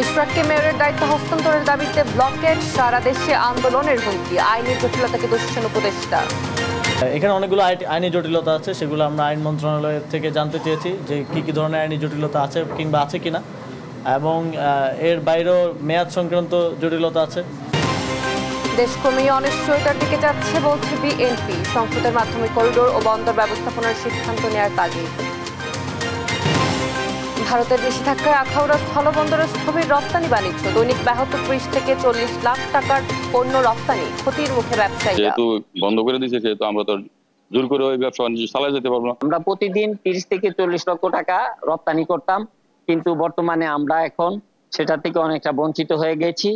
ইশরাককে মেয়রের দায়িত্ব হস্তান্তরের দাবিতে ব্লকেট, সারা দেশে আন্দোলনের হুমকি, আইনি জটিলতাকে দোষের উপদেষ্টা। এখানে অনেকগুলো আইনি জটিলতা আছে, সেগুলো আমরা আইন মন্ত্রণালয় থেকে জানতে চেয়েছি যে কি ধরনের আইনি জটিলতা আছে কিংবা আছে কিনা, এবং এর বাইরেও মেয়াদ সংক্রান্ত জটিলতা আছে। দেশ ক্রমেই অনিশ্চয়তার দিকে যাচ্ছে বলছে বিএনপি, সংসদের মাধ্যমে করিডোর ও বন্দর ব্যবস্থাপনার সিদ্ধান্ত নেওয়ার তাগিদ। ভারতের নিষেধাজ্ঞায় আখাউড়া স্থলবন্দরে স্থবির রপ্তানি বাণিজ্য, দৈনিক ব্যাহত ৩০ থেকে ৪০ লাখ টাকার পণ্য রপ্তানি, ক্ষতির মুখে ব্যবসায়ীরা। যেহেতু বন্ধ করে দিয়েছে সেহেতু আমরা তো জোর করে ওই ব্যবসা বাণিজ্য চালিয়ে যেতে পারবো না। আমরা প্রতিদিন ৩০ থেকে ৪০ লক্ষ টাকা রপ্তানি করতাম, কিন্তু বর্তমানে আমরা এখন সেটা থেকে অনেকটা বঞ্চিত হয়ে গেছি।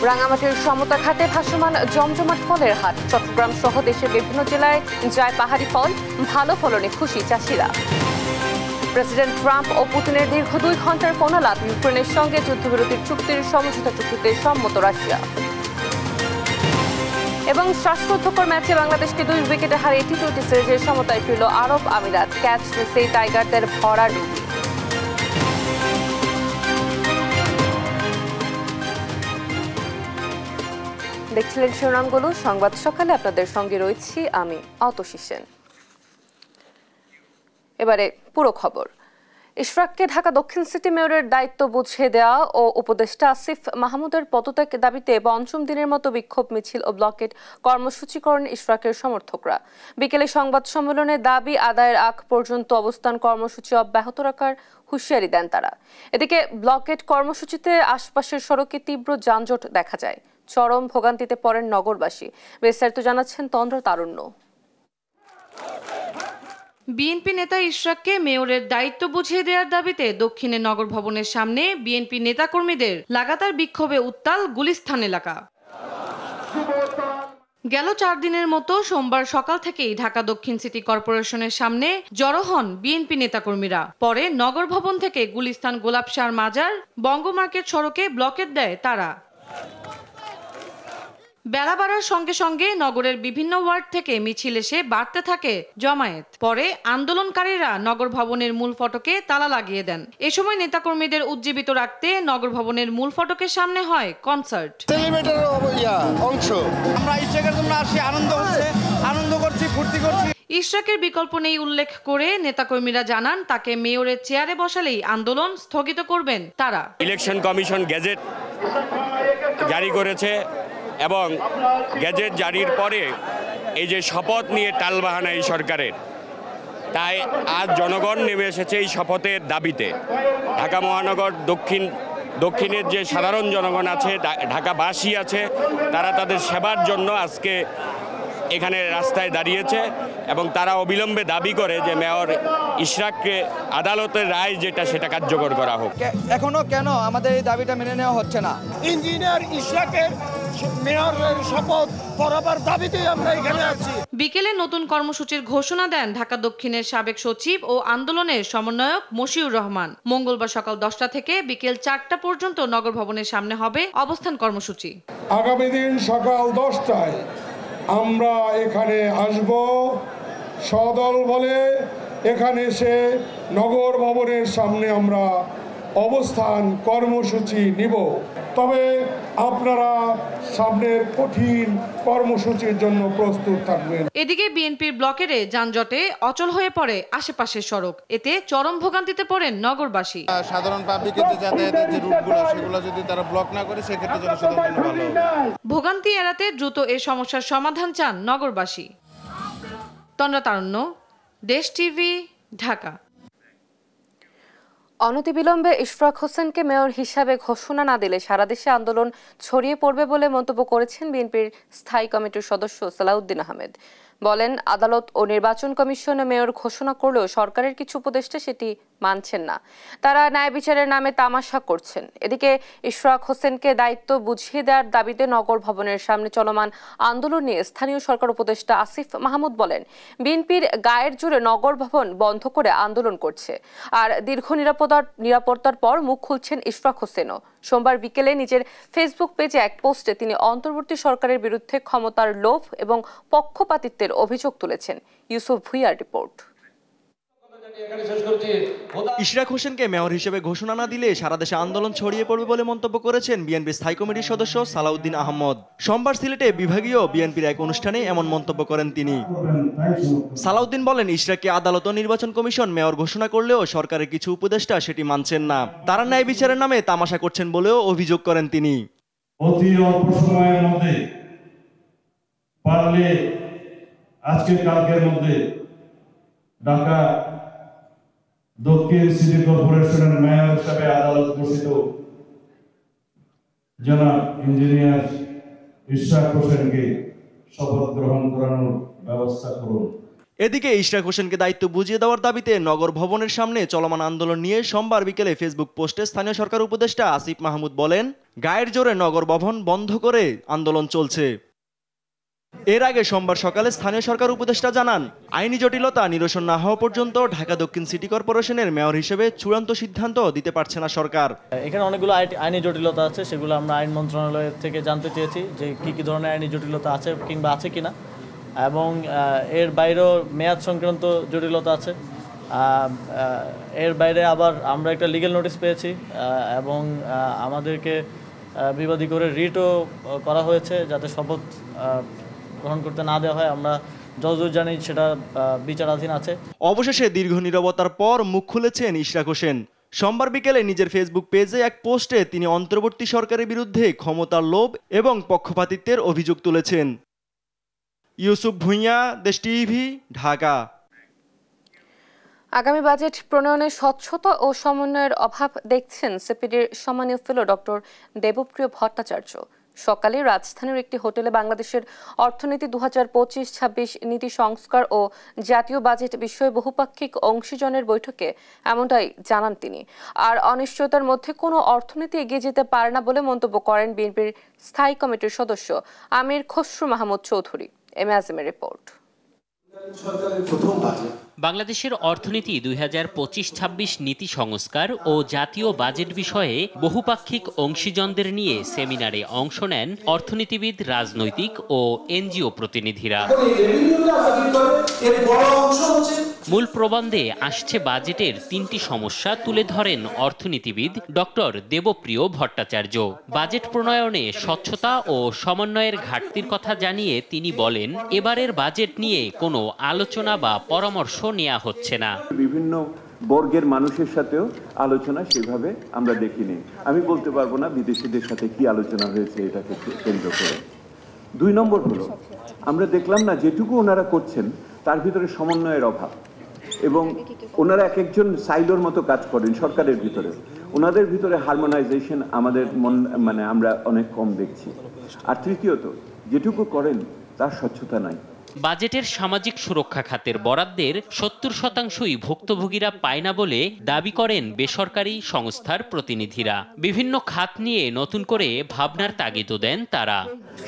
রাঙামাটির সমতা ঘাটে ভাসমান জমজমাট ফলের হাট, চট্টগ্রাম সহ দেশের বিভিন্ন জেলায় যায় পাহাড়ি ফল, ভালো ফলনে খুশি চাষিরা। প্রেসিডেন্ট ট্রাম্প ও পুতিনের দীর্ঘ ২ ঘন্টার ফোনালাপ, ইউক্রেনের সঙ্গে যুদ্ধবিরতির চুক্তির সমঝোতা চুক্তিতে সম্মত রাশিয়া। এবং শ্বাসরুদ্ধকর ম্যাচে বাংলাদেশকে ২ উইকেটে হারিয়ে টি-20 সিরিজের সমতায় ফিরল আরব আমিরাত, ক্যাচ মিসেই টাইগারদের ভরা ডুবি। দেখছিলেন শিরোনামগুলো, সংবাদ সকালে আপনাদের সঙ্গে রয়েছি আমি অতসী সেন। এবারে পুরো খবর। ইশরাককে ঢাকা দক্ষিণ সিটি মেয়রের দায়িত্ব বুঝিয়ে দেওয়া ও উপদেষ্টা আসিফ মাহমুদের পদত্যাগ দাবিতে পঞ্চম দিনের মতো বিক্ষোভ মিছিল ও ব্লকেট কর্মসূচি করেন ইশরাকের সমর্থকরা। বিকেলে সংবাদ সম্মেলনে দাবি আদায়ের আগ পর্যন্ত অবস্থান কর্মসূচি অব্যাহত রাখার হুঁশিয়ারি দেন তারা। এদিকে ব্লকেট কর্মসূচিতে আশপাশের সড়কে তীব্র যানজট দেখা যায়, চরম ভোগান্তিতে পড়েন নগরবাসী। বিস্তারিত জানাচ্ছেন তন্দ্র তারুণ্য। বিএনপি নেতা ইশরাককে মেয়রের দায়িত্ব বুঝিয়ে দেওয়ার দাবিতে দক্ষিণে নগর ভবনের সামনে বিএনপি নেতাকর্মীদের লাগাতার বিক্ষোভে উত্তাল গুলিস্তান এলাকা। গেল ৪ দিনের মতো সোমবার সকাল থেকেই ঢাকা দক্ষিণ সিটি কর্পোরেশনের সামনে জড়ো হন বিএনপি নেতাকর্মীরা। পরে নগর ভবন থেকে গুলিস্তান গোলাপশাহ মাজার বঙ্গমার্কেট সড়কে ব্লকেট দেয় তারা। বেলা বাড়ার সঙ্গে সঙ্গে নগরের বিভিন্ন ওয়ার্ড থেকে মিছিল এসে বাড়তে থাকে জমায়েত। পরে আন্দোলনকারীরা নগর ভবনের মূল ফটকে তালা লাগিয়ে দেন। এ সময় নেতাকর্মীদের উজ্জীবিত রাখতে নগর ভবনের মূল ফটকের সামনে হয় কনসার্ট। আমরা ইশরাকের জন্য আসি, আনন্দ করছি, ফুর্তি করছি। ইশরাকের বিকল্প নেই উল্লেখ করে নেতাকর্মীরা জানান, তাকে মেয়রের চেয়ারে বসালেই আন্দোলন স্থগিত করবেন তারা। ইলেকশন কমিশন গেজেট জারি করেছে এবং গেজেট জারির পরে এই যে শপথ নিয়ে টালবাহানা এই সরকারের, তাই আজ জনগণ নেমে এসেছে এই শপথের দাবিতে। ঢাকা মহানগর দক্ষিণের যে সাধারণ জনগণ আছে, ঢাকাবাসী আছে, তারা তাদের সেবার জন্য আজকে এখানে রাস্তায় দাঁড়িয়েছে এবং তারা অবিলম্বে দাবি করে যে মেয়র ইশরাককে আদালতের রায় যেটা সেটা কার্যকর করা হোক। এখনো কেন আমাদের এই দাবিটা মেনে নেওয়া হচ্ছে না? ইঞ্জিনিয়ার ইশরাকের মেয়রের শপথ পড়াবার দাবিতেই আমরা এখানে আছি। বিকেলে নতুন কর্মসূচির ঘোষণা দেন ঢাকা দক্ষিণের সাবেক সচিব ও আন্দোলনের সমন্বয়ক মশিউর রহমান। মঙ্গলবার সকাল 10টা থেকে বিকেল 4টা পর্যন্ত নগর ভবনের সামনে হবে অবস্থান কর্মসূচি। আগামী দিন সকাল 10টায় আমরা এখানে আসব, সদল বলে এখানে এসে নগর ভবনের সামনে আমরা অবস্থান কর্মসূচি নিব। তবে আপনারা সামনের কঠিন কর্মসূচির জন্য প্রস্তুত থাকবেন। এদিকে বিএনপির ব্লকেরে যানজটে অচল হয়ে পড়ে আশেপাশের সড়ক, এতে চরম ভোগান্তিতে পড়েন নগরবাসী। সাধারণ পাবলিকের যে যাতায়াতের যে রুটগুলো সেগুলো যদি তারা ব্লক না করে সেক্ষেত্রে জনসাধারণের জন্য ভালো হবে। ভোগান্তি এড়াতে দ্রুত এই সমস্যার সমাধান চান নগরবাসী। তন্দ্রা তারুণ্য, দেশ টিভি, ঢাকা। অনতিবিলম্বে ইশরাক হোসেনকে মেয়র হিসাবে ঘোষণা না দিলে সারা দেশে আন্দোলন ছড়িয়ে পড়বে বলে মন্তব্য করেছেন বিএনপির স্থায়ী কমিটির সদস্য সালাউদ্দিন আহমেদ। বলেন, আদালত ও নির্বাচন কমিশনে মেয়র ঘোষণা করলেও সরকারের কিছু উপদেষ্টা সেটি মানছেন না, তারা ন্যায় বিচারের নামে তামাশা করছেন। এদিকে ইশরাক হোসেনকে দায়িত্ব বুঝিয়ে দেওয়ার দাবিতে নগর ভবনের সামনে চলমান আন্দোলন নিয়ে স্থানীয় সরকার উপদেষ্টা আসিফ মাহমুদ বলেন, বিএনপির গায়ের জোরে নগর ভবন বন্ধ করে আন্দোলন করছে, আর দীর্ঘ নিরাপত্তার পর মুখ খুলছেন ইশরাক হোসেনও। সোমবার বিকেলে নিজের ফেসবুক পেজে এক পোস্টে তিনি অন্তর্বর্তী সরকারের বিরুদ্ধে ক্ষমতার লোভ এবং পক্ষপাতিত্বের অভিযোগ তুলেছেন। ইউসুফ ভুইয়ার রিপোর্ট। ইশরাক হোসেনকে মেয়র হিসেবে ঘোষণা না দিলে সারা দেশে আন্দোলন ছড়িয়ে পড়বে বলে মন্তব্য করেছেন বিএনপির স্থায়ী কমিটির সদস্য সালাউদ্দিন আহমদ। সোমবার সিলেটে বিভাগীয় বিএনপির এক অনুষ্ঠানে এমন মন্তব্য করেন তিনি। সালাউদ্দিন বলেন, ইশরাককে আদালত ও নির্বাচন কমিশন মেয়র ঘোষণা করলেও সরকারের কিছু উপদেষ্টা সেটি মানছেন না। তারা ন্যায় বিচারের নামে তামাশা করছেন বলেও অভিযোগ করেন তিনি। অতি অল্প সময়ের মধ্যে পারলে আজকে কালকের মধ্যে ঢাকা দক্ষিণ সিটি কর্পোরেশনের মেয়র হিসাবে আদালত ঘোষিত জনাব ইঞ্জিনিয়ার ইশরাক হোসেনকে শপথ গ্রহণ করানোর ব্যবস্থা করুন। এদিকে ইশরাক হোসেনকে দায়িত্ব বুঝিয়ে দেওয়ার দাবিতে নগর ভবনের সামনে চলমান আন্দোলন নিয়ে সোমবার বিকেলে ফেসবুক পোস্টে স্থানীয় সরকার উপদেষ্টা আসিফ মাহমুদ বলেন, গায়ের জোরে নগর ভবন বন্ধ করে আন্দোলন চলছে। এর আগে সোমবার সকালে স্থানীয় সরকার উপদেষ্টা জানান, আইনি জটিলতা নিরসন না হওয়া পর্যন্ত ঢাকা দক্ষিণ সিটি কর্পোরেশনের মেয়র হিসেবে চূড়ান্ত সিদ্ধান্ত দিতে পারছে না সরকার। এখানে অনেকগুলো আইনি জটিলতা আছে, সেগুলো আমরা আইন মন্ত্রণালয় থেকে জানতে চেয়েছি যে কি ধরনের আইনি জটিলতা আছে কিংবা আছে কিনা, এবং এর বাইরেও মেয়াদ সংক্রান্ত জটিলতা আছে। এর বাইরে আবার আমরা একটা লিগ্যাল নোটিশ পেয়েছি এবং আমাদেরকে বিবাদী করে রিটও করা হয়েছে যাতে শপথ গ্রহণ করতে না দেওয়া হয়। আমরা যতদূর জানি সেটা বিচারাধীন আছে। অবশেষে দীর্ঘ নীরবতার পর মুখ খুলেছেন ইশরাক হোসেন। সোমবার বিকেলে নিজের ফেসবুক পেজে এক পোস্টে তিনি অন্তর্বর্তী সরকারের বিরুদ্ধে ক্ষমতার লোভ এবং পক্ষপাতিত্বের অভিযোগ তুলেছেন। ইউসুফ ভুঁইয়া, দেশ টিভি, ঢাকা। আগামী বাজেট প্রণয়নে স্বচ্ছতা ও সমন্বয়ের অভাব দেখছেন সিপিডির সম্মানীয় ফেলো ডক্টর দেবপ্রিয় ভট্টাচার্য। সকালে রাজধানীর একটি হোটেলে বাংলাদেশের অর্থনীতি 2025-26 নীতি সংস্কার ও জাতীয় বাজেট বিষয়ে বহুপাক্ষিক অংশীজনের বৈঠকে এমনটাই জানান তিনি। আর অনিশ্চয়তার মধ্যে কোনো অর্থনীতি এগিয়ে যেতে পারে না বলে মন্তব্য করেন বিএনপির স্থায়ী কমিটির সদস্য আমির খসরু মাহমুদ চৌধুরী। এমএআজমের রিপোর্ট। বাংলাদেশের অর্থনীতি 2025-26 নীতি সংস্কার ও জাতীয় বাজেট বিষয়ে বহুপাক্ষিক অংশীজনদের নিয়ে সেমিনারে অংশ নেন অর্থনীতিবিদ, রাজনৈতিক ও এনজিও প্রতিনিধিরা। মূল প্রবন্ধে আসছে বাজেটের 3টি সমস্যা তুলে ধরেন অর্থনীতিবিদ ডক্টর দেবপ্রিয় ভট্টাচার্য। বাজেট প্রণয়নে স্বচ্ছতা ও সমন্বয়ের ঘাটতির কথা জানিয়ে তিনি বলেন, এবারের বাজেট নিয়ে কোনো আলোচনা বা পরামর্শ নেওয়া হচ্ছে না। বিভিন্ন বর্গের মানুষের সাথেও আলোচনা সেভাবে আমরা দেখিনি। আমি বলতে পারবো না বিদেশিদের সাথে কি আলোচনা হয়েছে এটাকে কেন্দ্র করে। 2 নম্বর হলো, আমরা দেখলাম না যেটুকু ওনারা করছেন তার ভিতরে সমন্বয়ের অভাব, এবং ওনারা এক একজন সাইলোর মতো কাজ করেন সরকারের ভিতরে। ওনাদের ভিতরে হারমোনাইজেশন আমাদের আমরা অনেক কম দেখছি। আর তৃতীয়ত, যেটুকু করেন তার স্বচ্ছতা নাই। বাজেটের সামাজিক সুরক্ষা খাতের বরাদ্দের 70%ই ভুক্তভোগীরা পায় না বলে দাবি করেন বেসরকারি সংস্থার প্রতিনিধিরা। বিভিন্ন খাত নিয়ে নতুন করে ভাবনার তাগিদও দেন তারা।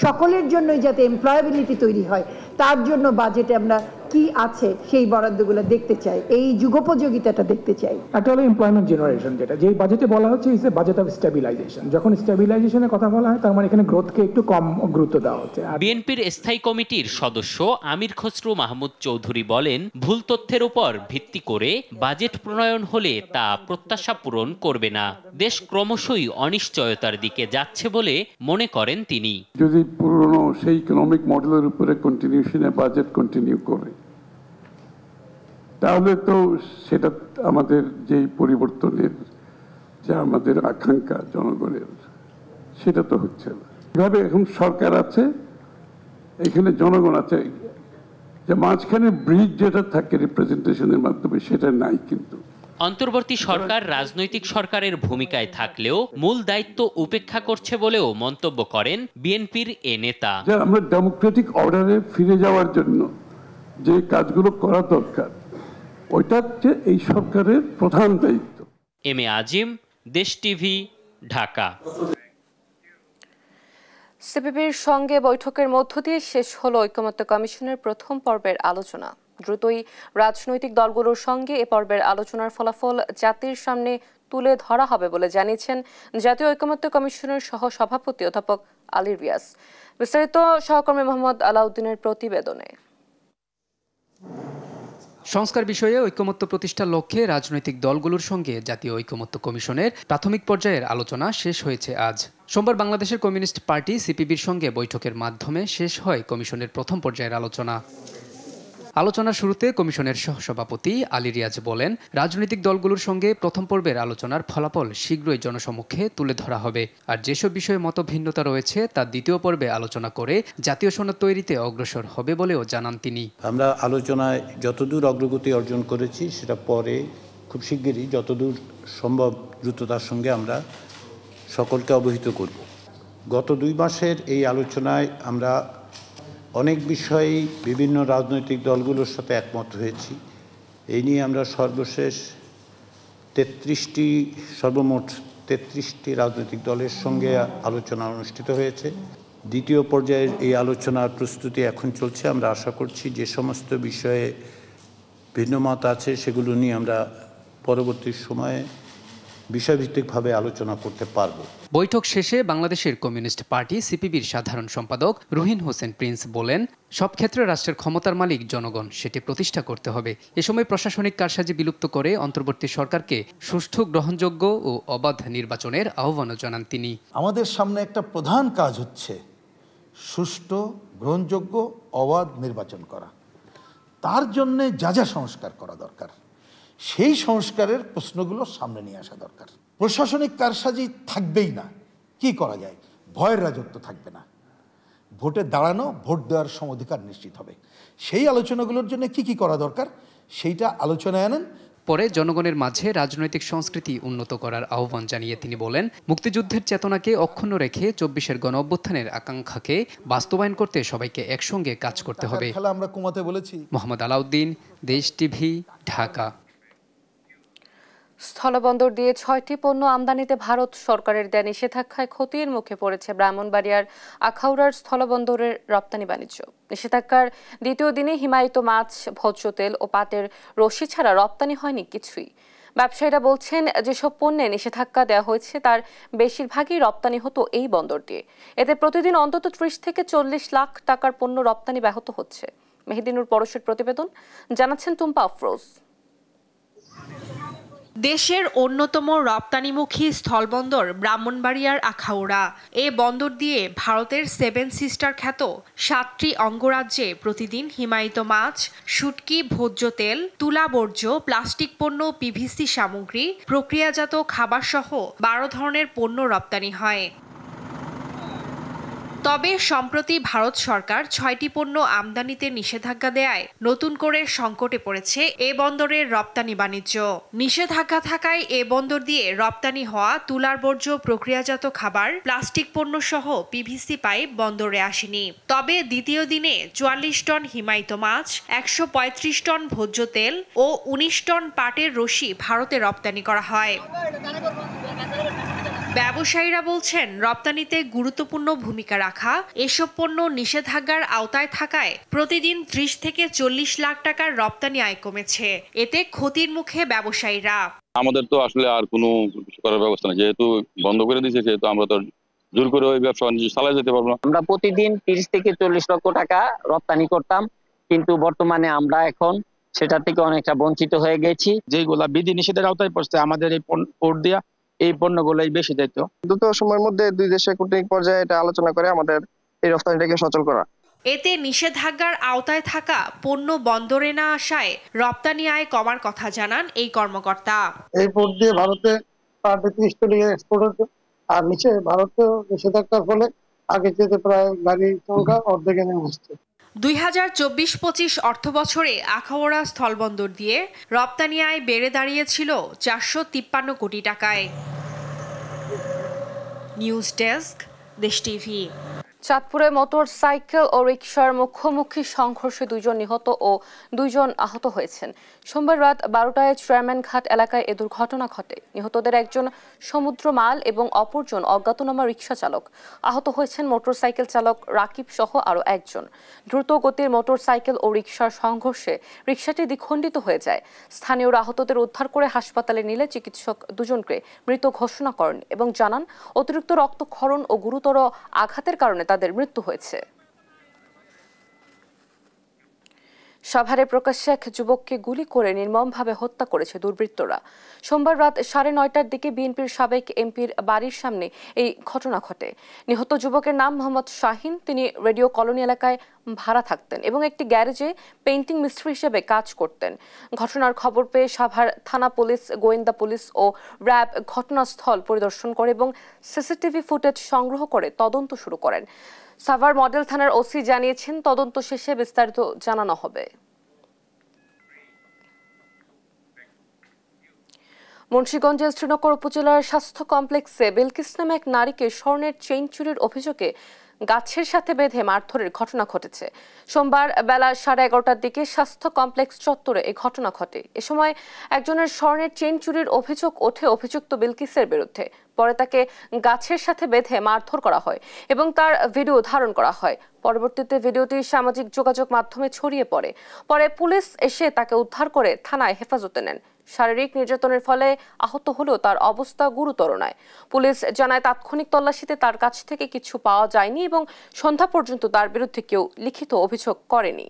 সকলের জন্যই যাতে এমপ্লয়াবিলিটি তৈরি হয় তার জন্য বাজেটে আমরা কি আছে সেই বরাদ্দগুলো দেখতে চাই, এই যুগোপযোগিতাটা দেখতে চাই। একটা হলো এমপ্লয়মেন্ট জেনারেশন, যেটা যেই বাজেটে বলা হচ্ছে is a budget of stabilisation. যখন স্টেবিলাইজেশনের কথা বলা হয় তার মানে এখানে গ্রোথকে একটু কম গুরুত্ব দেওয়া হচ্ছে। বিএনপির স্থায়ী কমিটির সদস্য আমির খসরু মাহমুদ চৌধুরী বলেন, ভুল তথ্যের উপর ভিত্তি করে বাজেট প্রণয়ন হলে তা প্রত্যাশা পূরণ করবে না। দেশ ক্রমশই অনিশ্চয়তার দিকে যাচ্ছে বলে মনে করেন তিনি। যদি পুরনো সেই ইকোনমিক মডেলের উপরে কন্টিনিউশনে বাজেট কন্টিনিউ করে তাহলে তো সেটা আমাদের যেই পরিবর্তনের যা আমাদের আকাঙ্ক্ষা জনগণের সেটা তো হচ্ছে না। এভাবে এখন সরকার আছে, এখানে জনগণ আছে, যে মাঝখানে ব্রিজ যেটা থাকে রিপ্রেজেন্টেশনের মাধ্যমে সেটা নাই। কিন্তু অন্তর্বর্তী সরকার রাজনৈতিক সরকারের ভূমিকায় থাকলেও মূল দায়িত্ব উপেক্ষা করছে বলেও মন্তব্য করেন বিএনপির এ নেতা। আমরা ডেমোক্রেটিক অর্ডারে ফিরে যাওয়ার জন্য যে কাজগুলো করা দরকার ওইটা হচ্ছে এই সরকারের প্রধান দায়িত্ব। এম এ আজিম, দেশ টিভি, ঢাকা। সিপিবির সঙ্গে বৈঠকের মধ্য দিয়ে শেষ হলো ঐকমত্য কমিশনের প্রথম পর্বের আলোচনা। দ্রুতই রাজনৈতিক দলগুলোর সঙ্গে এ পর্বের আলোচনার ফলাফল জাতির সামনে তুলে ধরা হবে বলে জানিয়েছেন জাতীয় ঐকমত্য কমিশনের সহ সভাপতি অধ্যাপক আলী রিয়াজ। বিস্তারিত সহকর্মী মোহাম্মদ আলাউদ্দিনের প্রতিবেদনে। সংস্কার বিষয়ে ঐকমত্য প্রতিষ্ঠার লক্ষ্যে রাজনৈতিক দলগুলোর সঙ্গে জাতীয় ঐকমত্য কমিশনের প্রাথমিক পর্যায়ের আলোচনা শেষ হয়েছে আজ। সোমবার বাংলাদেশের কমিউনিস্ট পার্টি সিপিবির সঙ্গে বৈঠকের মাধ্যমে শেষ হয় কমিশনের প্রথম পর্যায়ের আলোচনা। আলোচনার শুরুতে কমিশনের সহসভাপতি আলী রিয়াজ বলেন, রাজনৈতিক দলগুলোর সঙ্গে প্রথম পর্বের আলোচনার ফলাফল শীঘ্রই জনসমক্ষে তুলে ধরা হবে। আর যেসব বিষয়ে মতভিন্নতা রয়েছে তা দ্বিতীয় পর্বে আলোচনা করে জাতীয় সনদ তৈরিতে অগ্রসর হবে বলেও জানান তিনি। আমরা আলোচনায় যতদূর অগ্রগতি অর্জন করেছি সেটা পরে খুব শিগগিরই যতদূর সম্ভব দ্রুততার সঙ্গে আমরা সকলকে অবহিত করব। গত 2 মাসের এই আলোচনায় আমরা অনেক বিষয়েই বিভিন্ন রাজনৈতিক দলগুলোর সাথে একমত হয়েছি। এই নিয়ে আমরা সর্বশেষ সর্বমোট 33টি রাজনৈতিক দলের সঙ্গে আলোচনা অনুষ্ঠিত হয়েছে। দ্বিতীয় পর্যায়ের এই আলোচনার প্রস্তুতি এখন চলছে। আমরা আশা করছি যে সমস্ত বিষয়ে ভিন্নমত আছে সেগুলো নিয়ে আমরা পরবর্তী সময়ে বিষয়ভিত্তিকভাবে আলোচনা করতে পারব। বৈঠক শেষে বাংলাদেশের কমিউনিস্ট পার্টি সিপিবির সাধারণ সম্পাদক রুহিন হোসেন প্রিন্স বলেন, সব ক্ষেত্রে রাষ্ট্রের ক্ষমতার মালিক জনগণ, সেটি প্রতিষ্ঠা করতে হবে। এ সময় প্রশাসনিক কারসাজি বিলুপ্ত করে অন্তর্বর্তী সরকারকে সুষ্ঠু, গ্রহণযোগ্য ও অবাধ নির্বাচনের আহ্বানও জানান তিনি। আমাদের সামনে একটা প্রধান কাজ হচ্ছে সুষ্ঠু, গ্রহণযোগ্য, অবাধ নির্বাচন করা। তার জন্যে যা যা সংস্কার করা দরকার সেই সংস্কারের প্রশ্নগুলো সামনে নিয়ে আসা দরকার। প্রশাসনিক কারসাজি থাকবেই না, কি করা যায়? ভয়ের রাজত্ব থাকবে না। ভোটে দাঁড়ানো, ভোট দেওয়ার সমঅধিকার নিশ্চিত হবে। সেই আলোচনাগুলোর জন্য কি কি করা দরকার সেইটা আলোচনায় আনেন। পরে জনগণের মাঝে রাজনৈতিক সংস্কৃতি উন্নত করার আহ্বান জানিয়ে তিনি বলেন, মুক্তিযুদ্ধের চেতনাকে অক্ষুণ্ণ রেখে 24-এর গণঅভ্যুত্থানের আকাঙ্ক্ষাকে বাস্তবায়ন করতে সবাইকে একসঙ্গে কাজ করতে হবে। আমরা কমাতে বলেছি। মোহাম্মদ আলাউদ্দিন, দেশ টিভি, ঢাকা। স্থলবন্দর দিয়ে 6টি পণ্য আমদানিতে ভারত সরকারের দেয়া নিষেধাজ্ঞায় ক্ষতির মুখে পড়েছে ব্রাহ্মণবাড়িয়ার আখাউড়ার স্থলবন্দরের রপ্তানি বাণিজ্য। নিষেধাজ্ঞার দ্বিতীয় দিনে হিমায়িত মাছ, ভোজ্য তেল ও পাটের রশি ছাড়া রপ্তানি হয়নি কিছুই। ব্যবসায়ীরা বলছেন, যেসব পণ্যে নিষেধাজ্ঞা দেওয়া হয়েছে তার বেশিরভাগই রপ্তানি হতো এই বন্দর দিয়ে। এতে প্রতিদিন অন্তত 30 থেকে 40 লাখ টাকার পণ্য রপ্তানি ব্যাহত হচ্ছে। মেহেদিনুর পরশের প্রতিবেদন, জানাচ্ছেন টুম্পা আফরোজ। দেশের অন্যতম রপ্তানিমুখী স্থলবন্দর ব্রাহ্মণবাড়িয়ার আখাউড়া। এ বন্দর দিয়ে ভারতের 7 সিস্টার খ্যাত 7টি অঙ্গরাজ্যে প্রতিদিন হিমায়িত মাছ, শুটকি, ভোজ্য তেল, তুলা বর্জ্য, প্লাস্টিক পণ্য, পিভিসি সামগ্রী, প্রক্রিয়াজাত খাবার সহ 12 ধরনের পণ্য রপ্তানি হয়। তবে সম্প্রতি ভারত সরকার 6টি পণ্য আমদানিতে নিষেধাজ্ঞা দেয়ায় নতুন করে সংকটে পড়েছে এ বন্দরের রপ্তানি বাণিজ্য। নিষেধাজ্ঞা থাকায় এ বন্দর দিয়ে রপ্তানি হওয়া তুলার বর্জ্য, প্রক্রিয়াজাত খাবার, প্লাস্টিক পণ্য সহ পিভিসি পাইপ বন্দরে আসেনি। তবে দ্বিতীয় দিনে 44 টন হিমায়িত মাছ, 135 টন ভোজ্য তেল ও 19 টন পাটের রশি ভারতে রপ্তানি করা হয়। ব্যবসায়ীরা বলছেন, রপ্তানিতে গুরুত্বপূর্ণ ভূমিকা রাখা এসব পণ্য নিষেধাজ্ঞার আওতায় থাকায় প্রতিদিন 30 থেকে 40 লাখ টাকার রপ্তানি আয় কমেছে। এতে ক্ষতির মুখে ব্যবসায়ীরা। আমাদের তো আসলে আর কোনো করার ব্যবস্থা নেই, যেহেতু বন্ধ করে দিয়েছে সেহেতু আমরা তো জোর করে ওই ব্যবসা চালিয়ে যেতে পারবো না। আমরা প্রতিদিন 30 থেকে 40 লক্ষ টাকা রপ্তানি করতাম, কিন্তু বর্তমানে আমরা এখন সেটা থেকে অনেকটা বঞ্চিত হয়ে গেছি। যেগুলা বিধি নিষেধের আওতায় পড়ছে আমাদের এই পোর্ট দিয়া এই পণ্যগুলোই বেশি যেত। দ্রুত সময়ের মধ্যে 2 দেশের কূটনৈতিক পর্যায়ে এটা আলোচনা করে আমাদের এই রপ্তানিটাকে সচল করা। এতে নিষেধাজ্ঞার আওতায় থাকা পণ্য বন্দরে না আসায় রপ্তানি আয় কমার কথা জানান এই কর্মকর্তা। এই পোর্ট দিয়ে ভারতে 30 টন এক্সপোর্ট হতো, আর নিচে ভারতে নিষেধাজ্ঞার ফলে আগে যেতে প্রায় গাড়ির সংখ্যা অর্ধেকে নেমে আসছে। 2024-25 অর্থবছরে আখাউড়া স্থলবন্দর দিয়ে রপ্তানি আয় বেড়ে দাঁড়িয়েছিল 453 কোটি টাকায়। নিউজ ডেস্ক, দেশ টিভি। চাঁদপুরে মোটর সাইকেল ও রিকশার মুখোমুখি সংঘর্ষে 2 জন নিহত ও 2 জন আহত হয়েছেন। সোমবার রাত 12টায় চেয়ারম্যান ঘাট এলাকায় এ দুর্ঘটনা ঘটে। নিহতদের একজন সমুদ্র মাল এবং অপরজন অজ্ঞাতনামা রিকশা চালক। আহত হয়েছেন মোটর সাইকেল চালক রাকিব সহ আরও একজন। দ্রুত গতির মোটর সাইকেল ও রিকশার সংঘর্ষে রিকশাটি দ্বিখণ্ডিত হয়ে যায়। স্থানীয়রা আহতদের উদ্ধার করে হাসপাতালে নিলে চিকিৎসক 2 জনকে মৃত ঘোষণা করেন এবং জানান, অতিরিক্ত রক্তক্ষরণ ও গুরুতর আঘাতের কারণে তাদের মৃত্যু হয়েছে। সাভারে প্রকাশ্যে এক যুবককে গুলি করে নির্মমভাবে হত্যা করেছে দুর্বৃত্তরা। সোমবার রাত 9:30টার দিকে বিএনপির সাবেক এমপির বাড়ির সামনে এই ঘটনা ঘটে। নিহত যুবকের নাম মোহাম্মদ শাহিন। তিনি রেডিও কলোনি এলাকায় ভাড়া থাকতেন এবং একটি গ্যারেজে পেইন্টিং মিস্ত্রি হিসেবে কাজ করতেন। ঘটনার খবর পেয়ে সাভার থানা পুলিশ, গোয়েন্দা পুলিশ ও র্যাব ঘটনাস্থল পরিদর্শন করে এবং সিসিটিভি ফুটেজ সংগ্রহ করে তদন্ত শুরু করেন। সাভার মডেল থানার ওসি জানিয়েছেন, তদন্ত শেষে বিস্তারিত জানানো হবে। মুন্সিগঞ্জের শ্রীনগর উপজেলার স্বাস্থ্য কমপ্লেক্সে বিলকিস নামে এক নারীকে স্বর্ণের চেইন চুরির অভিযোগে গাছের সাথে বেঁধে মারধরের ঘটনা ঘটেছে। সোমবার বেলা 11:30টার দিকে স্বাস্থ্য কমপ্লেক্স চত্বরে এই ঘটনা ঘটে। এ সময় একজনের স্বর্ণের চেইন চুরির অভিযোগ ওঠে অভিযুক্ত বিলকিসের বিরুদ্ধে। পরে তাকে গাছের সাথে বেঁধে মারধর করা হয় এবং তার ভিডিও ধারণ করা হয়। পরবর্তীতে ভিডিওটি সামাজিক যোগাযোগ মাধ্যমে ছড়িয়ে পড়ে। পরে পুলিশ এসে তাকে উদ্ধার করে থানায় হেফাজতে নেন। শারীরিক নির্যাতনের ফলে আহত হলেও তার অবস্থা গুরুতর নয়। পুলিশ জানায়, তাৎক্ষণিক তল্লাশিতে তার কাছ থেকে কিছু পাওয়া যায়নি এবং সন্ধ্যা পর্যন্ত তার বিরুদ্ধে কেউ লিখিত অভিযোগ করেনি।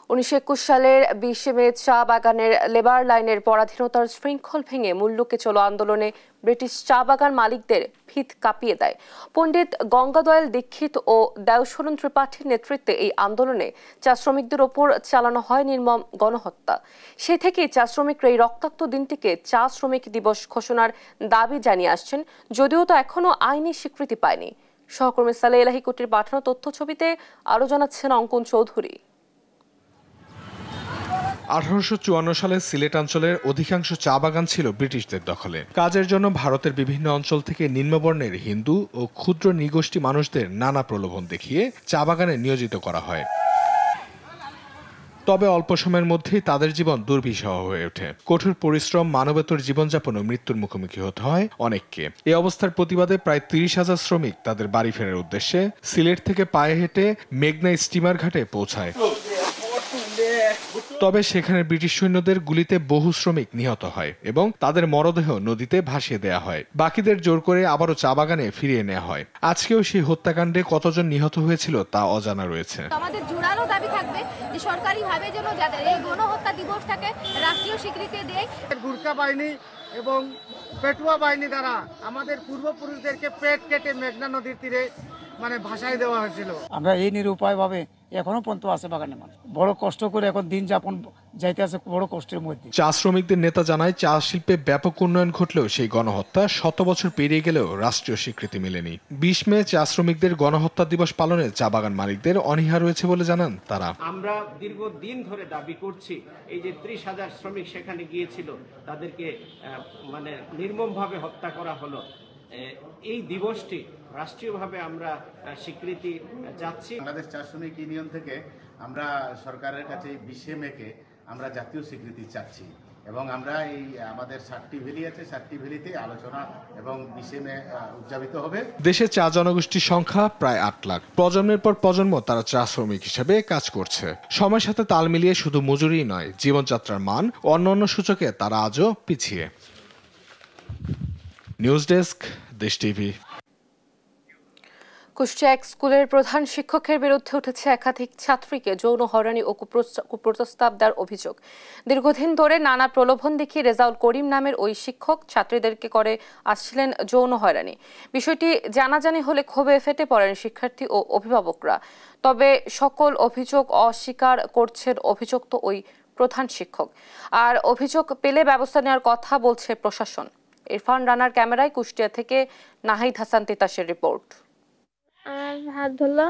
1921 সালের 20 মে চা বাগানের লেবার লাইনের পরাধীনতার শৃঙ্খল ভেঙে মূল্যকে চলো আন্দোলনে ব্রিটিশ চা বাগান মালিকদের ভিত কাঁপিয়ে দেয়। পণ্ডিত গঙ্গাদয়াল দীক্ষিত ও দেওশরণ ত্রিপাঠীর নেতৃত্বে এই আন্দোলনে চা শ্রমিকদের ওপর চালানো হয় নির্মম গণহত্যা। সেই থেকেই চা শ্রমিকরা এই রক্তাক্ত দিনটিকে চা শ্রমিক দিবস ঘোষণার দাবি জানিয়ে আসছেন, যদিও তা এখনও আইনি স্বীকৃতি পায়নি। সহকর্মী সালে এলাহি কুটির পাঠানো তথ্য ছবিতে আরও জানাচ্ছেন অঙ্কন চৌধুরী। 1854 সালে সিলেট অঞ্চলের অধিকাংশ চা বাগান ছিল ব্রিটিশদের দখলে। কাজের জন্য ভারতের বিভিন্ন অঞ্চল থেকে নিম্নবর্ণের হিন্দু ও ক্ষুদ্র নৃগোষ্ঠী মানুষদের নানা প্রলোভন দেখিয়ে চা বাগানে নিয়োজিত করা হয়। তবে অল্প সময়ের মধ্যেই তাদের জীবন দুর্বিষহ হয়ে ওঠে। কঠোর পরিশ্রম, মানবেতর জীবনযাপন ও মৃত্যুর মুখোমুখি হতে হয় অনেককে। এই অবস্থার প্রতিবাদে প্রায় 30,000 শ্রমিক তাদের বাড়ি ফেরার উদ্দেশ্যে সিলেট থেকে পায়ে হেঁটে মেঘনা স্টিমার ঘাটে পৌঁছায়। তবে সেখানে ব্রিটিশ সৈন্যদের গুলিতে বহু শ্রমিক নিহত হয় এবং তাদের মরদেহ নদীতে ভাসিয়ে দেয়া হয়। বাকিদের জোর করে আবারও চা বাগানে ফিরিয়ে নেওয়া হয়। আজকেও সেই হত্যাকাণ্ডে কতজন নিহত হয়েছিল তা অজানা রয়েছে। আমাদের জোরালো দাবি থাকবে যে সরকারিভাবে যেন যাদের এই গণহত্যা দিবসটাকে রাষ্ট্রীয় স্বীকৃতি দেয়। গুর্খা বাহিনী এবং পেটুয়া বাহিনী দ্বারা আমাদের পূর্বপুরুষদেরকে পেট কেটে মেঘনা নদীর তীরে ভাসায় দেওয়া হয়েছিল। আমরা এই নিরুপায় ভাবে এখনো পর্যন্ত আছে বাগানে মানুষ বড় কষ্ট করে এখন দিন যাপন যাইতে আছে বড় কষ্টের মধ্যে। চা শ্রমিকদের নেতা জানায়, চা শিল্পে ব্যাপক উন্নয়ন ঘটলেও সেই গণহত্যা 100 বছর পেরিয়ে গেলেও রাষ্ট্রীয় স্বীকৃতি মেলেনি। 20 মে চা শ্রমিকদের গণহত্যা দিবস পালনে চা বাগান মালিকদের অনীহা রয়েছে বলে জানান তারা। আমরা দীর্ঘদিন ধরে দাবি করছি, এই যে 30,000 শ্রমিক সেখানে গিয়েছিল তাদেরকে নির্মমভাবে হত্যা করা হলো। এই দিবসটি রাষ্ট্রীয়ভাবে আমরা স্বীকৃতি চাচ্ছি। বাংলাদেশ চা শ্রমিক ইউনিয়ন থেকে আমরা সরকারের কাছে 20 মেকে আমরা জাতীয় স্বীকৃতি চাচ্ছি এবং আমরা এই আমাদের 7টি ভ্যালি আছে, 7টি ভ্যালিতে আলোচনা এবং 20 মে উদযাপিত হবে। দেশে চা জনগোষ্ঠীর সংখ্যা প্রায় 8 লাখ। প্রজন্মের পর প্রজন্ম তারা চা শ্রমিক হিসেবে কাজ করছে। সময়ের সাথে তাল মিলিয়ে শুধু মজুরি নয়, জীবনযাত্রার মান ও অন্যান্য সূচকে তারা আজও পিছিয়ে। নিউজ ডেস্ক, দেশ টিভি। কুষ্টিয়া এক স্কুলের প্রধান শিক্ষকের বিরুদ্ধে উঠেছে একাধিক ছাত্রীকে যৌন হয়রানি ও কুপ্রস্তাব দেওয়ার অভিযোগ। দীর্ঘদিন ধরে নানা প্রলোভন দেখিয়ে রেজাউল করিম নামের ওই শিক্ষক ছাত্রীদেরকে করে আসছিলেন যৌন হয়রানি। বিষয়টি জানাজানি হলে ক্ষোভে ফেটে পড়েন শিক্ষার্থী ও অভিভাবকরা। তবে সকল অভিযোগ অস্বীকার করছেন অভিযুক্ত ওই প্রধান শিক্ষক। আর অভিযোগ পেলে ব্যবস্থা নেওয়ার কথা বলছে প্রশাসন। ইরফান রানার ক্যামেরায় কুষ্টিয়া থেকে নাহিদ হাসান তিতাসের রিপোর্ট। আমার হাত ধরলো,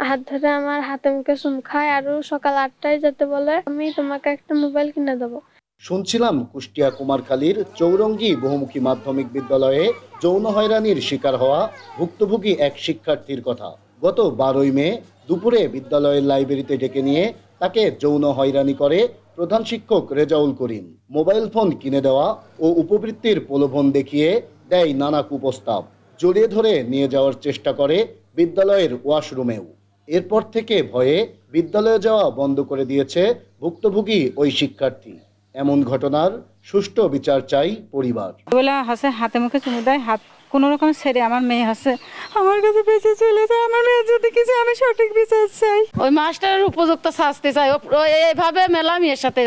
হাত ধরে আমার হাতে মুখে চুম খায় আর সকাল 8টায় যেতে বলে আমি তোমাকে একটা মোবাইল কিনে দেবো। শুনছিলাম কুষ্টিয়া কুমারখালীর চৌরঙ্গী বহুমুখী মাধ্যমিক বিদ্যালয়ে যৌন হয়রানির শিকার হওয়া ভুক্তভোগী এক শিক্ষার্থীর কথা। গত 12 মে দুপুরে বিদ্যালয়ের লাইব্রেরিতে ডেকে নিয়ে তাকে যৌন হয়রানি করে প্রধান শিক্ষক রেজাউল করিম। মোবাইল ফোন কিনে দেওয়া ও উপবৃত্তির প্রলোভন দেখিয়ে দেয় নানা কুপ্রস্তাব। জড়িয়ে ধরে নিয়ে যাওয়ার চেষ্টা করে বিদ্যালয়ের ওয়াশরুমেও। এরপর থেকে ভয়ে বিদ্যালয়ে যাওয়া বন্ধ করে দিয়েছে ভুক্তভোগী ওই শিক্ষার্থী। এমন ঘটনার সুষ্ঠু বিচার চাই পরিবার। হাতে মুখে চুমু দেয়, হাত কোনো রকম ছেড়ে আমার মেয়ে আছে আমার কাছে বেঁচে চলে যায়, আমার মেয়ে যদি কিছু আমি সঠিক বিচার চাই, ওই মাস্টারের উপযুক্ত শাস্তি চাই, এইভাবে মেলামের সাথে।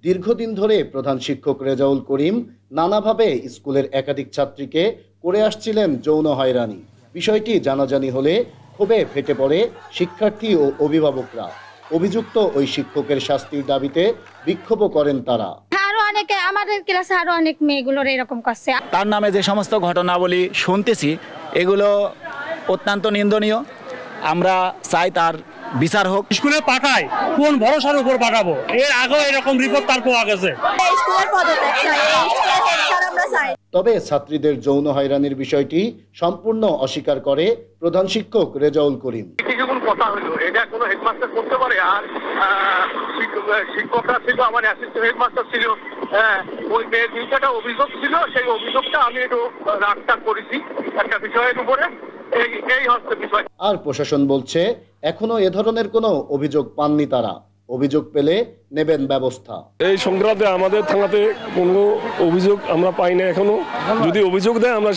দীর্ঘদিন ধরে প্রধান শিক্ষক রেজাউল করিম নানাভাবে স্কুলের একাধিক ছাত্রীকে করে আসছিলেন যৌন হয়রানি। বিষয়টি জানাজানি হলে ক্ষোভে ফেটে পড়ে শিক্ষার্থী ও অভিভাবকরা। অভিযুক্ত ওই শিক্ষকের শাস্তির দাবিতে বিক্ষোভ করেন তারা। আরো অনেকে আমাদের ক্লাসে আরো অনেক মেয়েগুলোর এরকম করছে। তার নামে যে সমস্ত ঘটনাবলী শুনতেছি এগুলো অত্যন্ত নিন্দনীয়। আমরা চাই তার বিচার হোক। স্কুলে পাঠায় কোন ভরসার উপর পাঠাবো? এর আগেও এরকম রিপোর্ট তার পাওয়া গেছে। তবে ছাত্রীদের যৌন হয়রানির বিষয়টি সম্পূর্ণ অস্বীকার করে প্রধান শিক্ষক রেজাউল করিম। কথা হলো এটা কোনো হেডমাস্টার করতে পারে? আর শিক্ষকরা ছিল, আমার অ্যাসিস্ট্যান্ট হেডমাস্টার ছিল, ওই মেয়ের একটা অভিযোগ ছিল, সেই অভিযোগটা আমি একটু রাগটা করেছি একটা বিষয়ের উপরে। এই হচ্ছে বিষয়। আর প্রশাসন বলছে এখনো এ ধরনের কোনো অভিযোগ পাননি তারা। অভিযোগ পেলে নেবেন ব্যবস্থা। এই সংক্রান্তে আমাদের থানাতে কোনো অভিযোগ আমরা পাই না এখনো। যদি অভিযোগ দেয় আমরা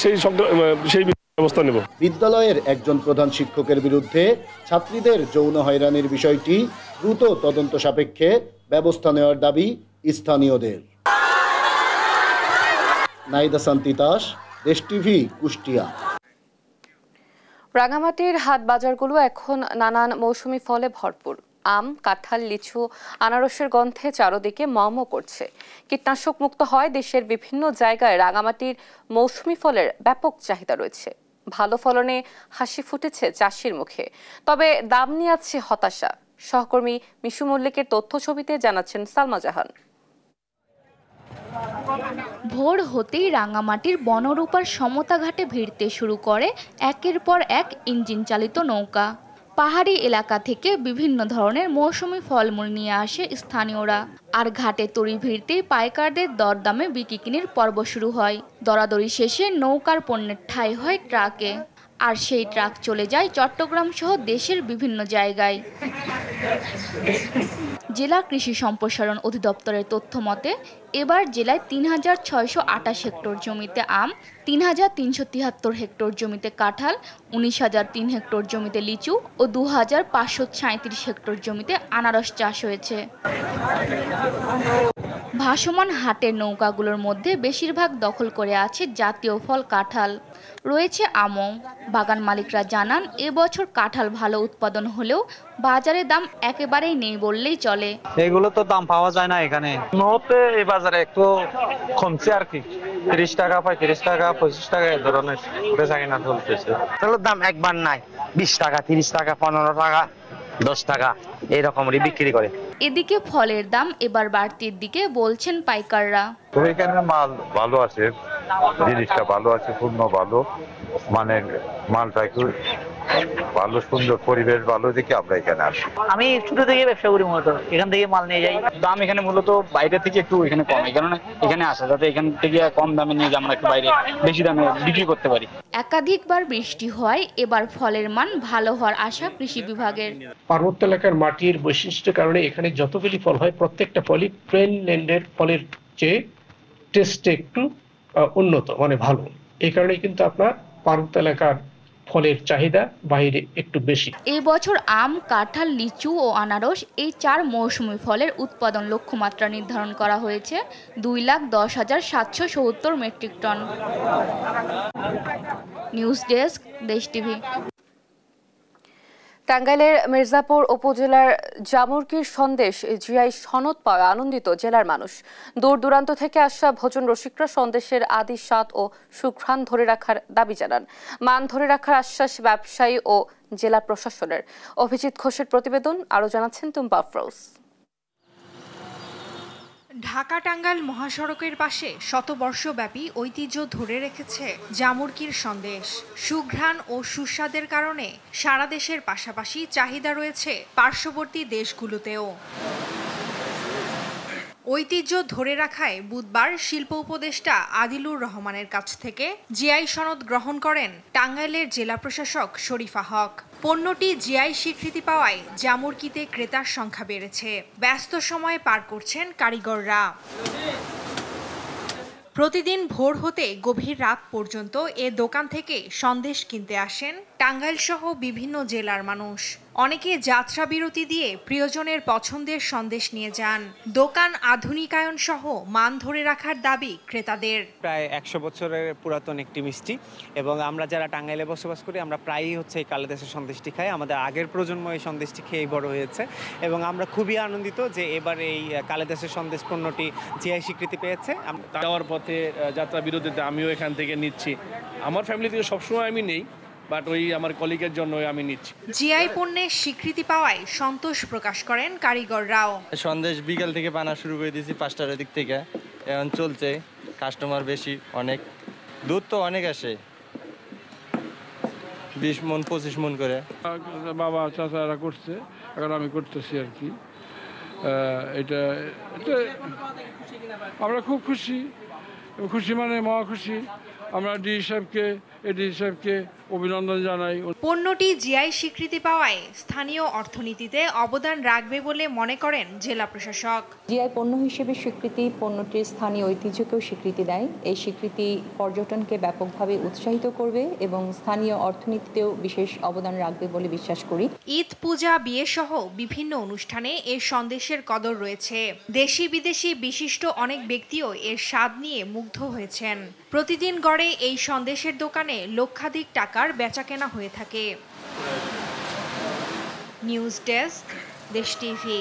সেই ব্যবস্থা নেব। বিদ্যালয়ের একজন প্রধান শিক্ষকের বিরুদ্ধে ছাত্রীদের যৌন হয়রানির বিষয়টি দ্রুত তদন্ত সাপেক্ষে ব্যবস্থা নেওয়ার দাবি স্থানীয়দের। নাইদা সান্তিতাস, দেশ টিভি, কুষ্টিয়া। রাঙামাটির হাট বাজারগুলো এখন নানান মৌসুমি ফলে ভরপুর। আম, কাঁঠাল, লিচু, আনারসের গন্ধে চারদিকে মম করছে। কীটনাশক মুক্ত হয় দেশের বিভিন্ন জায়গায় রাঙামাটির মৌসুমি ফলের ব্যাপক চাহিদা রয়েছে। ভালো ফলনে হাসি ফুটেছে চাষির মুখে, তবে দাম নিয়ে আছে হতাশা। সহকর্মী মিশু মল্লিকের তথ্য ছবিতে জানাচ্ছেন সালমা জাহান। ভোর হতেই রাঙামাটির বনরূপার সমতা ঘাটে ভিড়তে শুরু করে একের পর এক ইঞ্জিন চালিত নৌকা। পাহাড়ি এলাকা থেকে বিভিন্ন ধরনের মৌসুমি ফলমূল নিয়ে আসে স্থানীয়রা। আর ঘাটে তরি ভিড়তেই পাইকারদের দরদামে বিক্রির পর্ব শুরু হয়। দরাদরি শেষে নৌকার পণ্যের ঠাঁই হয় ট্রাকে, আর সেই ট্রাক চলে যায় চট্টগ্রাম সহ দেশের বিভিন্ন জায়গায়। জেলা কৃষি সম্প্রসারণ অধিদপ্তরের তথ্য মতে এবার জেলায় ৩,৬২৮ হেক্টর জমিতে আম, ৩,৩৭৩ হেক্টর জমিতে কাঁঠাল, ১৯,০০৩ হেক্টর জমিতে লিচু ও ২,৫৩৭ হেক্টর জমিতে আনারস চাষ হয়েছে। ভাসমান হাটের নৌকাগুলোর মধ্যে বেশিরভাগ দখল করে আছে জাতীয় ফল কাঁঠাল, রয়েছে আমও। বাগান মালিকরা জানান এবছর কাঁঠাল ভালো উৎপাদন হলেও বাজারে দাম একেবারেই নেই বললেই চলে। এগুলো তো দাম পাওয়া যায় না এখানে। মুহূর্তে এই বাজারে একটু কমছে আর কি, ৩০ টাকা ৩৫ টাকা ২৫ টাকা এই ধরনের বেচাকেনা চলতেছে। তাহলে দাম একবার নাই, ২০ টাকা ৩০ টাকা ১৫ টাকা ১০ টাকা এইরকমই বিক্রি করে। এদিকে ফলের দাম এবার বাড়তির দিকে বলছেন পাইকাররা। তো এখানে মাল ভালো আছে, জিনিসটা ভালো আছে, পূর্ণ ভালো, মানে মালটা একটু ভালো, সুন্দর পরিবেশ ভালো দেখে আমরা এখানে আসি। আমি ছোট থেকে ব্যবসা করি, মূলত এখান থেকে মাল নিয়ে যাই। দাম এখানে মূলত বাইরে থেকে একটু এখানে কম, এই কারণে এখানে আসা, যাতে এখান থেকে কম দামে নিয়ে আমরা একটু বাইরে বেশি দামে বিক্রি করতে পারি। একাধিকবার বৃষ্টি হয়, এবার ফলের মান ভালো হওয়ার আশা কৃষি বিভাগের। পার্বত্য এলাকার মাটির বৈশিষ্ট্যের কারণে এখানে যতগুলি ফল হয় প্রত্যেকটা ফলই প্লেন ল্যান্ডের ফলের চেয়ে টেস্টে একটু উন্নত, মানে ভালো। এই কারণে কিন্তু আপনার পার্বত্য এলাকার ফলের চাহিদা বাইরে একটু বেশি। এই বছর আম, কাঁঠাল, লিচু ও আনারস এই ৪ মৌসুমি ফলের উৎপাদন লক্ষ্যমাত্রা নির্ধারণ করা হয়েছে 2,10,770 মেট্রিক টন। নিউজ ডেস্ক, দেশ টিভি। টাঙ্গাইলের মির্জাপুর উপজেলার জামুরকির সন্দেশ জিআই সনদ পাওয়া আনন্দিত জেলার মানুষ। দূর দূরান্ত থেকে আসা ভোজন রসিকরা সন্দেশের আদি স্বাদ ও সুঘ্রাণ ধরে রাখার দাবি জানান। মান ধরে রাখার আশ্বাস ব্যবসায়ী ও জেলা প্রশাসনের। অভিজিৎ ঘোষের প্রতিবেদন, আরও জানাচ্ছেন টুম্পা আফরোজ। ঢাকা টাঙ্গাইল মহাসড়কের পাশে শতবর্ষব্যাপী ঐতিহ্য ধরে রেখেছে জামুরকির সন্দেশ। সুঘ্রাণ ও সুস্বাদের কারণে সারা দেশের পাশাপাশি চাহিদা রয়েছে পার্শ্ববর্তী দেশগুলোতেও। ঐতিহ্য ধরে রাখায় বুধবার শিল্প উপদেষ্টা আদিলুর রহমানের কাছ থেকে জিআই সনদ গ্রহণ করেন টাঙ্গাইলের জেলা প্রশাসক শরীফা হক। পণ্যটি জিআই স্বীকৃতি পাওয়ায় জামুরকিতে ক্রেতার সংখ্যা বেড়েছে। ব্যস্ত সময় পার করছেন কারিগররা। প্রতিদিন ভোর হতে গভীর রাত পর্যন্ত এ দোকান থেকে সন্দেশ কিনতে আসেন টাঙ্গাইল সহ বিভিন্ন জেলার মানুষ। অনেকে যাত্রা বিরতি দিয়ে প্রিয়জনের পছন্দের সন্দেশ নিয়ে যান। দোকান আধুনিকায়ন সহ মান ধরে রাখার দাবি ক্রেতাদের। প্রায় 100 বছরের পুরাতন একটি মিষ্টি এবং আমরা যারা টাঙ্গাইলে বসবাস করি আমরা প্রায়ই হচ্ছে এই কালিদাসের সন্দেশটি খাই। আমাদের আগের প্রজন্ম এই সন্দেশটি খেয়েই বড় হয়েছে এবং আমরা খুবই আনন্দিত যে এবার এই কালিদাসের সন্দেশ পণ্যটি জিআই স্বীকৃতি পেয়েছে। যাওয়ার পথে যাত্রা বিরতিতে আমিও এখান থেকে নিচ্ছি। আমার ফ্যামিলি থেকে সবসময় আমি নেই, বাট ওই আমার কলিগের জন্য আমি নিচ্ছি। জিআই পণ্যের স্বীকৃতি পাওয়ায় সন্তোষ প্রকাশ করেন কারিগররাও। সন্দেশ বিকেল থেকে বানা শুরু করে দিয়েছি 5টার দিক থেকে, এখন চলছে, কাস্টমার বেশি অনেক, দুধ তো অনেক আসে, 20 মন 25 মন করে। বাবা চাচারা করছে, এখন আমি করতেছি আর কি। এটা আমরা খুব খুশি মানে মহা খুশি। আমরা এডি সাহেবকে অভিনন্দন জানাই। পণ্যটি জিআই স্বীকৃতি পাওয়ায় স্থানীয় অর্থনীতিতে অবদান রাখবে বলে মনে করেন জেলা প্রশাসক। জিআই পণ্য হিসেবে স্বীকৃতি পণ্যটির স্থানীয় ঐতিহ্যকেও স্বীকৃতি দেয়। এই স্বীকৃতি পর্যটনকে ব্যাপকভাবে উৎসাহিত করবে এবং স্থানীয় অর্থনীতিতেও বিশেষ অবদান রাখবে বলে বিশ্বাস করি। ঈদ, পূজা, বিয়ে সহ বিভিন্ন অনুষ্ঠানে এর সন্দেশের কদর রয়েছে। দেশি বিদেশি বিশিষ্ট অনেক ব্যক্তিও এর স্বাদ নিয়ে মুগ্ধ হয়েছেন। প্রতিদিন গড়ে এই সন্দেশের দোকানে লক্ষাধিক টাকার বেচাকেনা হয়ে থাকে। নিউজ ডেস্ক, দেশ টিভি।